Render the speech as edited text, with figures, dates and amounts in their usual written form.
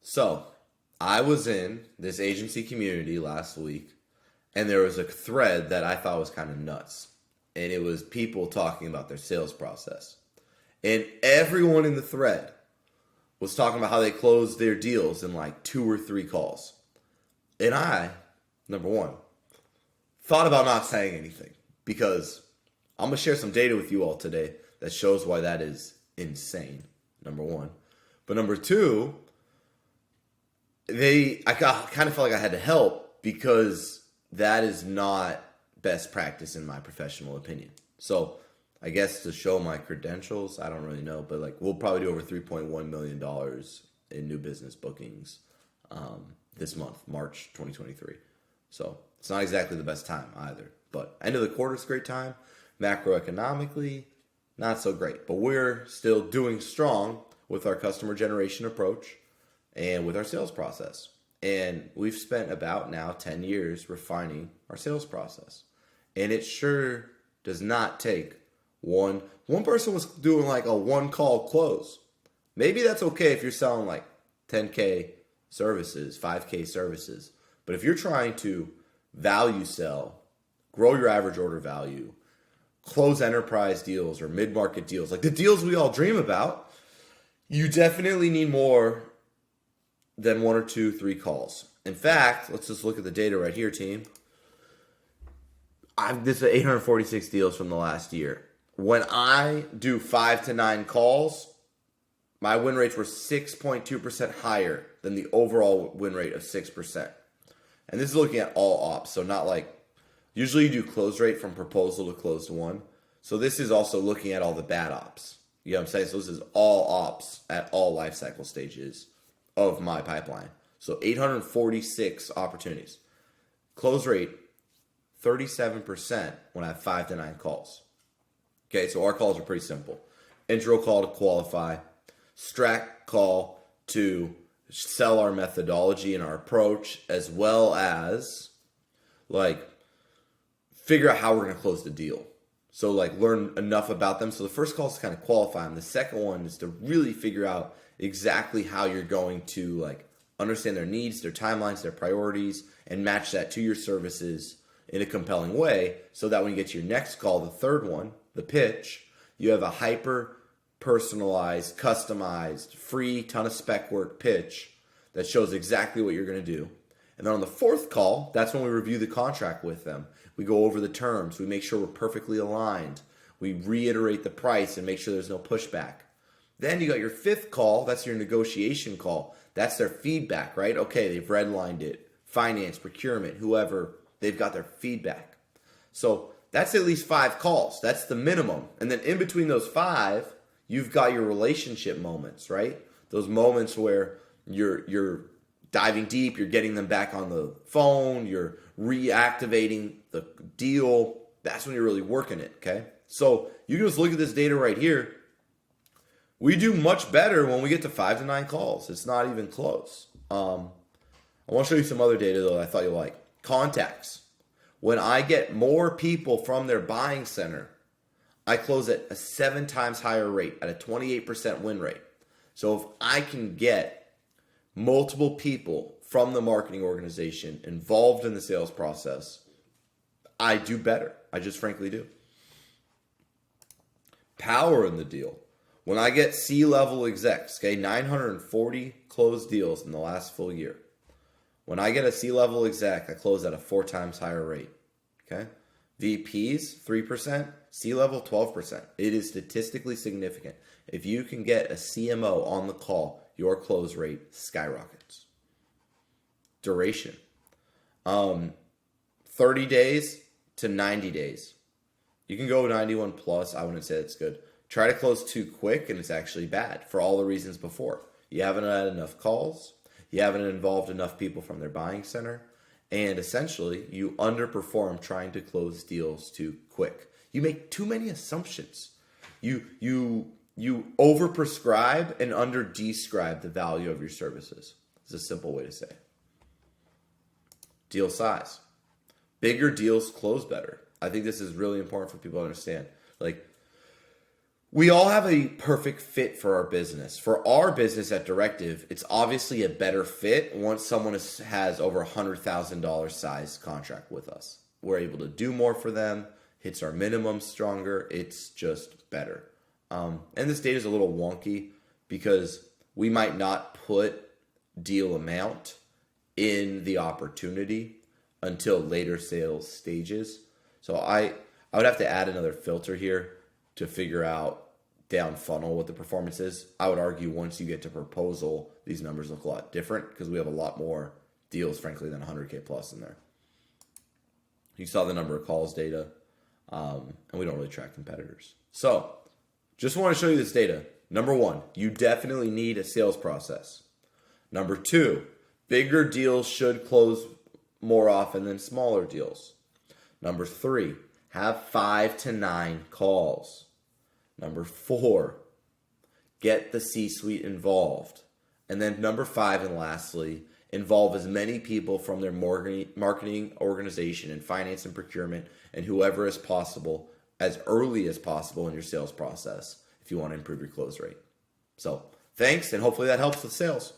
So, I was in this agency community last week, and there was a thread that I thought was kind of nuts. And it was people talking about their sales process. And everyone in the thread was talking about how they closed their deals in like 2 or 3 calls. And I, number one, thought about not saying anything because I'm going to share some data with you all today that shows why that is insane, number one. But number two, I kind of felt like I had to help because that is not best practice in my professional opinion. So I guess to show my credentials, I don't really know, but like we'll probably do over $3.1 million in new business bookings this month, March 2023. So it's not exactly the best time either. But end of the quarter is a great time. Macroeconomically, not so great. But we're still doing strong with our customer generation approach and with our sales process. And we've spent about now 10 years refining our sales process. And it sure does not take one person was doing like a one call close. Maybe that's okay if you're selling like 10K services, 5K services. But if you're trying to value sell, grow your average order value, close enterprise deals or mid-market deals, like the deals we all dream about, you definitely need more than 1 or 2, 3 calls. In fact, let's just look at the data right here, team. This is 846 deals from the last year. When I do 5 to 9 calls, my win rates were 6.2% higher than the overall win rate of 6%. And this is looking at all ops, so not like, usually you do close rate from proposal to closed one. So this is also looking at all the bad ops. You know what I'm saying? So this is all ops at all life cycle stages of my pipeline. So 846 opportunities. Close rate, 37% when I have 5 to 9 calls. Okay, so our calls are pretty simple. Intro call to qualify, strat call to sell our methodology and our approach, as well as like figure out how we're going to close the deal. So like learn enough about them. So the first call is to kind of qualify them. The second one is to really figure out exactly how you're going to like understand their needs, their timelines, their priorities, and match that to your services in a compelling way so that when you get to your next call, the third one, the pitch, you have a hyper personalized, customized, free ton of spec work pitch that shows exactly what you're going to do. And then on the fourth call, that's when we review the contract with them. We go over the terms. We make sure we're perfectly aligned. We reiterate the price and make sure there's no pushback. Then you got your fifth call. That's your negotiation call. That's their feedback, right? Okay, they've redlined it. Finance, procurement, whoever, they've got their feedback. So that's at least 5 calls. That's the minimum. And then in between those 5, you've got your relationship moments, right? Those moments where you're diving deep, you're getting them back on the phone, you're reactivating the deal. That's when you're really working it, okay? So you can just look at this data right here. We do much better when we get to 5 to 9 calls. It's not even close. I want to show you some other data, though, that I thought you'd like. Contacts. When I get more people from their buying center, I close at a 7 times higher rate, at a 28% win rate. So if I can get multiple people from the marketing organization involved in the sales process, I do better. I just frankly do. Power in the deal. When I get C-level execs, okay, 940 closed deals in the last full year. When I get a C-level exec, I close at a 4 times higher rate, okay? VPs, 3%, C-level, 12%. It is statistically significant. If you can get a CMO on the call, your close rate skyrockets. Duration. 30 days to 90 days. You can go 91 plus. I wouldn't say that's good. Try to close too quick, and it's actually bad for all the reasons before. You haven't had enough calls. You haven't involved enough people from their buying center. And essentially, you underperform trying to close deals too quick. You make too many assumptions. You overprescribe and under-describe the value of your services. It's a simple way to say it. Deal size. Bigger deals close better. I think this is really important for people to understand. Like, We all have a perfect fit for our business. For our business at Directive, it's obviously a better fit once someone has over $100,000 size contract with us. We're able to do more for them, hits our minimum stronger. It's just better. And this data is a little wonky because we might not put deal amount in the opportunity until later sales stages. So I would have to add another filter here to figure out down funnel what the performance is. I would argue once you get to proposal, these numbers look a lot different because we have a lot more deals, frankly, than 100K plus in there. You saw the number of calls data, and we don't really track competitors. So just want to show you this data. Number one, you definitely need a sales process. Number two, bigger deals should close more often than smaller deals. Number three, have 5 to 9 calls. Number four, get the C-suite involved. And then number 5, and lastly, involve as many people from their marketing organization and finance and procurement and whoever is possible as early as possible in your sales process if you want to improve your close rate. So thanks, and hopefully that helps with sales.